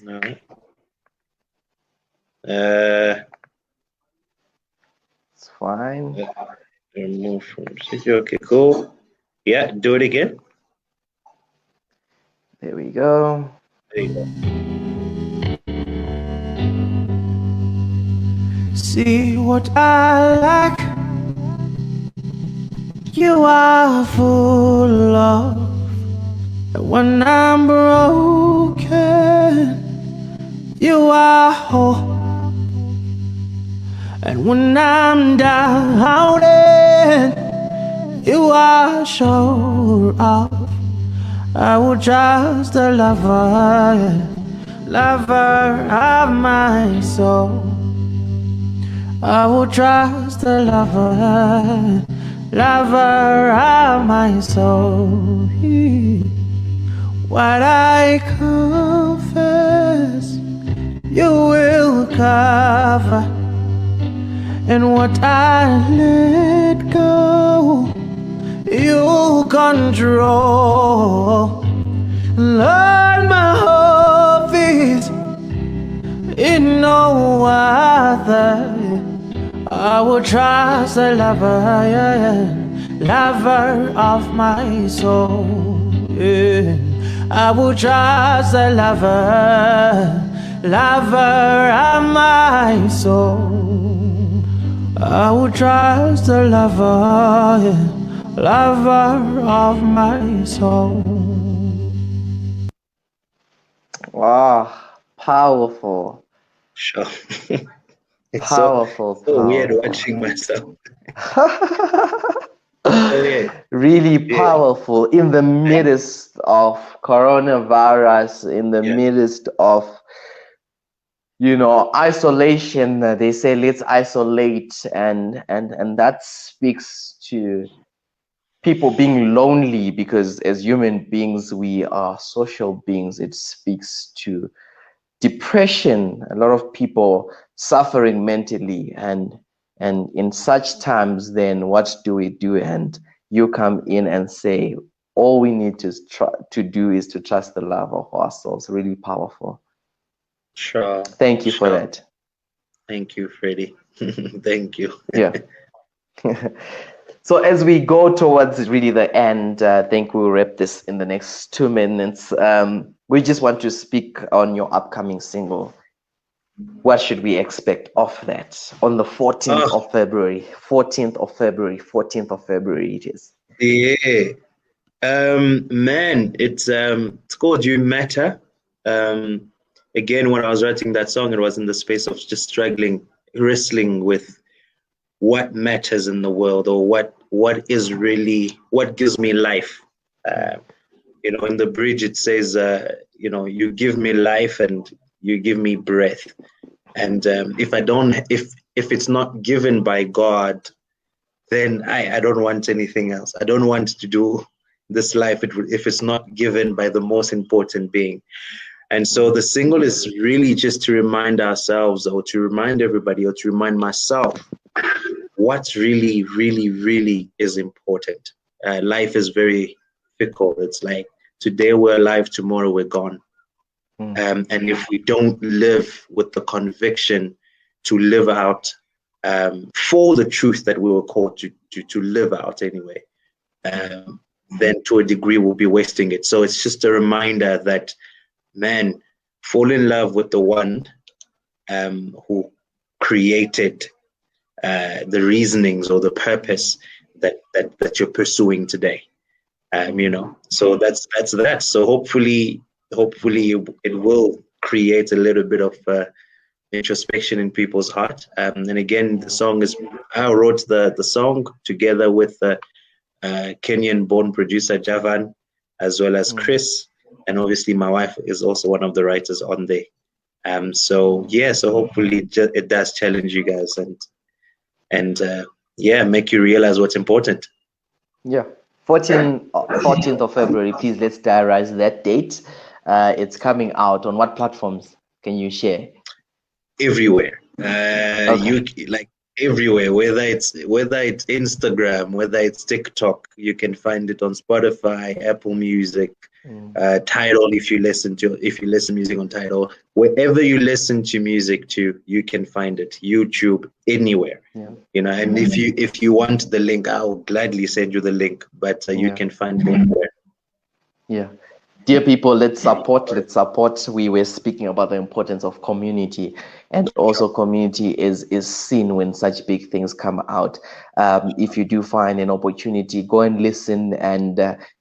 Speaker 3: No.
Speaker 2: It's fine.
Speaker 3: Remove from studio. Okay, cool. Yeah, do it again.
Speaker 2: There we go.
Speaker 3: There you go.
Speaker 1: See what I like. You are full of. And when I'm broken, You are hope. And when I'm down and you are sure of, I will trust the lover, lover of my soul. I will trust the lover, lover of my soul. What I confess, you will cover, and what I let go, you control. Lord, my hope is in no other. I will trust the lover, yeah, lover of my soul. Yeah. I will trust the lover, lover of my soul. I will trust the lover, yeah, lover of my soul.
Speaker 2: Wow, powerful.
Speaker 3: Sure. It's
Speaker 2: Powerful,
Speaker 3: so weird
Speaker 2: powerful.
Speaker 3: watching myself. So weird.
Speaker 2: Really
Speaker 3: Yeah.
Speaker 2: powerful in the midst of coronavirus, in the midst of, isolation. They say let's isolate, and that speaks to people being lonely, because as human beings we are social beings. It speaks to depression, a lot of people suffering mentally, and in such times, then what do we do? And you come in and say all we need to do is to trust the love of ourselves. Really powerful.
Speaker 3: Sure.
Speaker 2: Thank you for that.
Speaker 3: Thank you, Freddie. Thank you.
Speaker 2: Yeah. So as we go towards really the end, I think we'll wrap this in the next 2 minutes. We just want to speak on your upcoming single. What should we expect of that on the 14th of February? 14th of February it is.
Speaker 3: Yeah. Man, it's called You Matter. Again, when I was writing that song, it was in the space of just wrestling with what matters in the world, or what is really, what gives me life. In the bridge it says, you give me life and you give me breath. And if it's not given by God, then I don't want anything else. I don't want to do this life if it's not given by the most important being. And so the single is really just to remind ourselves, or to remind everybody, or to remind myself, what really, really, really is important. Life is very fickle. It's like today we're alive, tomorrow we're gone. And if we don't live with the conviction to live out for the truth that we were called to live out anyway, then to a degree we'll be wasting it. So it's just a reminder that, man, fall in love with the one who created the reasonings or the purpose that you're pursuing today. So that's that. So hopefully it will create a little bit of introspection in people's heart. And again, I wrote the song together with Kenyan-born producer Javan, as well as Chris, and obviously my wife is also one of the writers on there. So hopefully it does challenge you guys and make you realize what's important.
Speaker 2: Yeah. 14th of February, please let's diarize that date. It's coming out on what platforms? Can you share?
Speaker 3: Everywhere. Everywhere, whether it's Instagram, whether it's TikTok, you can find it on Spotify, Apple Music, Tidal. If you listen music on Tidal, wherever you listen to music to, you can find it. YouTube, anywhere. And if you want the link, I'll gladly send you the link. But you can find it anywhere.
Speaker 2: Yeah. Dear people, let's support. We were speaking about the importance of community, and also community is seen when such big things come out. If you do find an opportunity, go and listen, and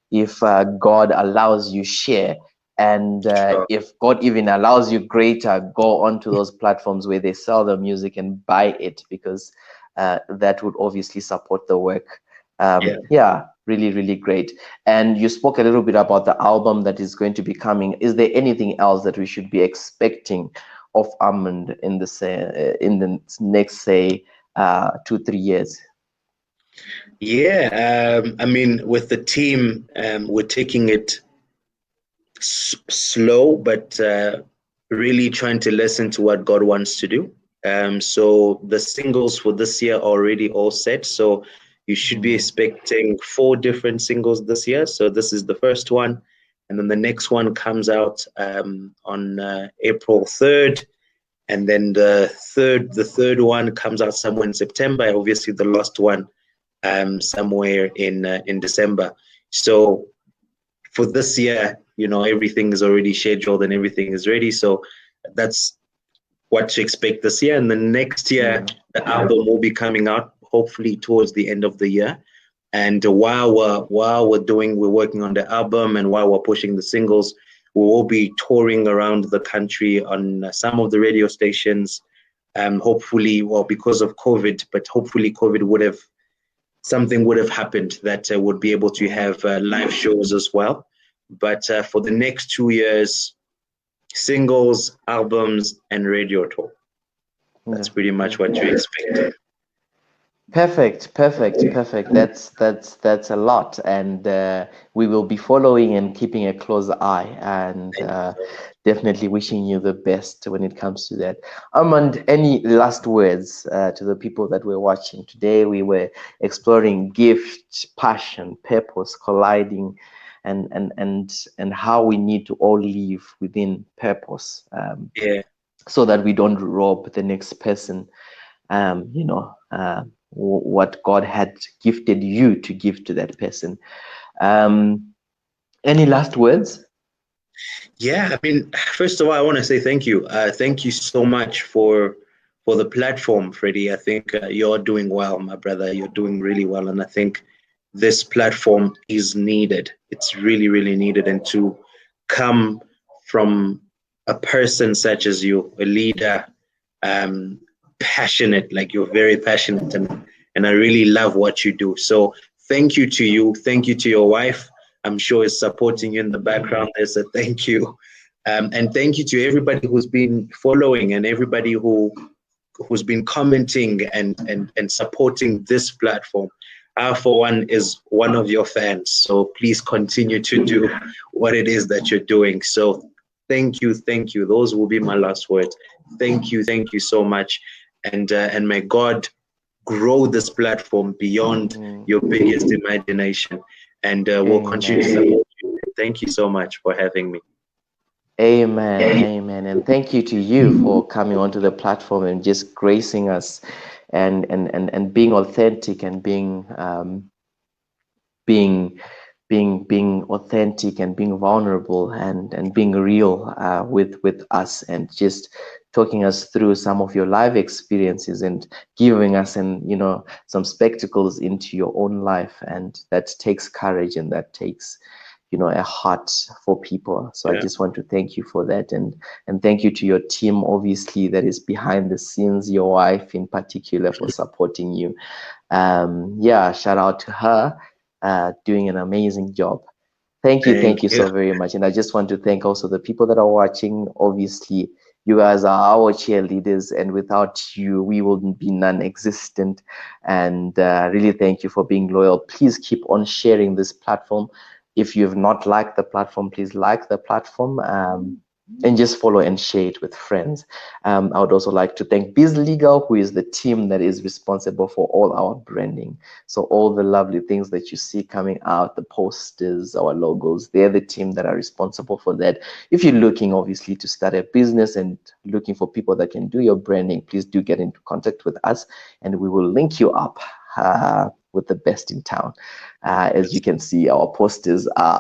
Speaker 2: if God allows you, share. And
Speaker 3: Sure.
Speaker 2: if God even allows you greater, go onto those platforms where they sell the music and buy it, because that would obviously support the work.
Speaker 3: Yeah.
Speaker 2: Yeah, really, really great. And you spoke a little bit about the album that is going to be coming. Is there anything else that we should be expecting of Armand in the next, say, 2-3 years?
Speaker 3: Yeah. I mean, with the team, we're taking it slow, but really trying to listen to what God wants to do. So the singles for this year are already all set. So you should be expecting 4 different singles this year. So this is the first one, and then the next one comes out on April 3rd, and then the third one comes out somewhere in September. Obviously, the last one somewhere in December. So for this year, everything is already scheduled and everything is ready. So that's what to expect this year. And the next year, the album will be coming out hopefully towards the end of the year. And while we're working on the album, and while we're pushing the singles, we will be touring around the country on some of the radio stations. Hopefully, well, because of COVID, but hopefully something would have happened that would be able to have live shows as well. But for the next 2 years, singles, albums, and radio tour. That's pretty much what you expect.
Speaker 2: Perfect. That's a lot, and we will be following and keeping a close eye, and definitely wishing you the best when it comes to that. Armand, any last words to the people that we're watching today? We were exploring gift, passion, purpose colliding, and how we need to all live within purpose,
Speaker 3: Yeah.
Speaker 2: so that we don't rob the next person. What God had gifted you to give to that person. Any last words?
Speaker 3: Yeah, I mean, first of all, I want to say thank you. Thank you so much for the platform, Freddie. I think you're doing well, my brother. You're doing really well, and I think this platform is needed. It's really, really needed, and to come from a person such as you, a leader, passionate, like you're very passionate, and I really love what you do. So thank you to you. Thank you to your wife. I'm sure is supporting you in the background. There's a thank you. And thank you to everybody who's been following, and everybody who's been commenting and supporting this platform. I, for one, is one of your fans. So please continue to do what it is that you're doing. So thank you. Those will be my last words. Thank you so much. And may God grow this platform beyond your biggest imagination. And we'll continue to support you. Thank you so much for having me.
Speaker 2: Amen. And thank you to you for coming onto the platform and just gracing us, and being authentic, and being authentic, and being vulnerable, and being real with us, and just talking us through some of your life experiences, and giving us some spectacles into your own life. And that takes courage, and that takes a heart for people. So I just want to thank you for that, and thank you to your team, obviously, that is behind the scenes, your wife in particular, for supporting you. Shout out to her, doing an amazing job. Thank you so very much. And I just want to thank also the people that are watching. Obviously, you guys are our cheerleaders, and without you, we wouldn't be non-existent. And really thank you for being loyal. Please keep on sharing this platform. If you have not liked the platform, please like the platform, and just follow and share it with friends. I would also like to thank Biz Legal, who is the team that is responsible for all our branding. So all the lovely things that you see coming out, the posters, our logos, they're the team that are responsible for that. If you're looking, obviously, to start a business and looking for people that can do your branding, please do get into contact with us, and we will link you up with the best in town. As you can see, our posters are,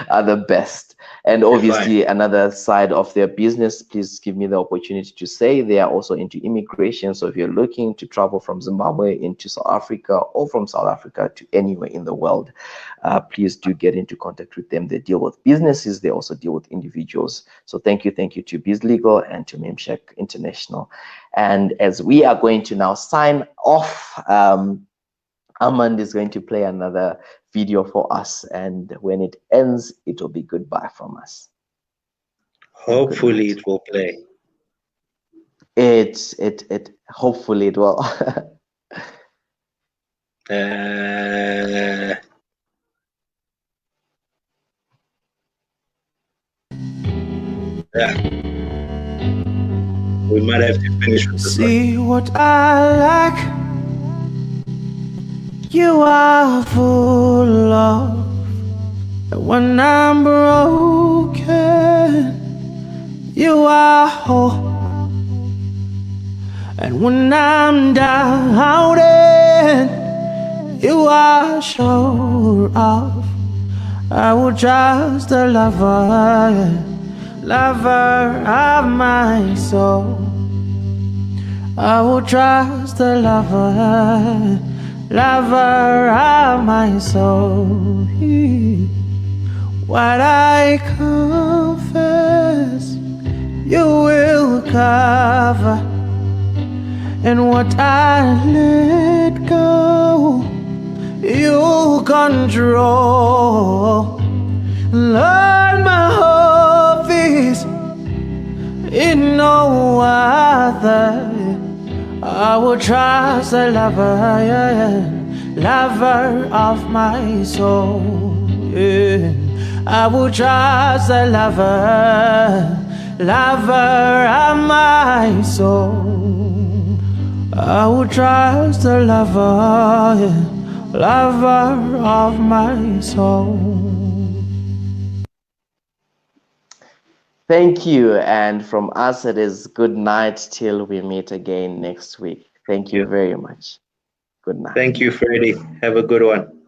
Speaker 2: are the best. And
Speaker 3: Fine.
Speaker 2: obviously another side of their business, please give me the opportunity to say they are also into immigration. So if you're looking to travel from Zimbabwe into South Africa or from South Africa to anywhere in the world, please do get into contact with them. They deal with businesses, they also deal with individuals. So thank you to Biz Legal and to Memcheck International. And as we are going to now sign off, Armand is going to play another video for us, and when it ends, it will be goodbye from us.
Speaker 3: Hopefully it will play.
Speaker 2: Hopefully it will.
Speaker 3: Yeah. We might have to finish with this one.
Speaker 1: See what I like. You are full of. And when I'm broken, you are whole. And when I'm doubting, you are sure of. I will trust the lover, lover of my soul. I will trust the lover, lover of my soul. What I confess, you will cover, and what I let go, you control. Lord, my hope is in no other. I will trust the lover, yeah, lover of my soul. Yeah. I will trust the lover, lover of my soul. I will trust the lover, yeah, lover of my soul.
Speaker 2: Thank you, and from us it is good night till we meet again next week. Thank you very much. Good night.
Speaker 3: Thank you, Freddie. Have a good one.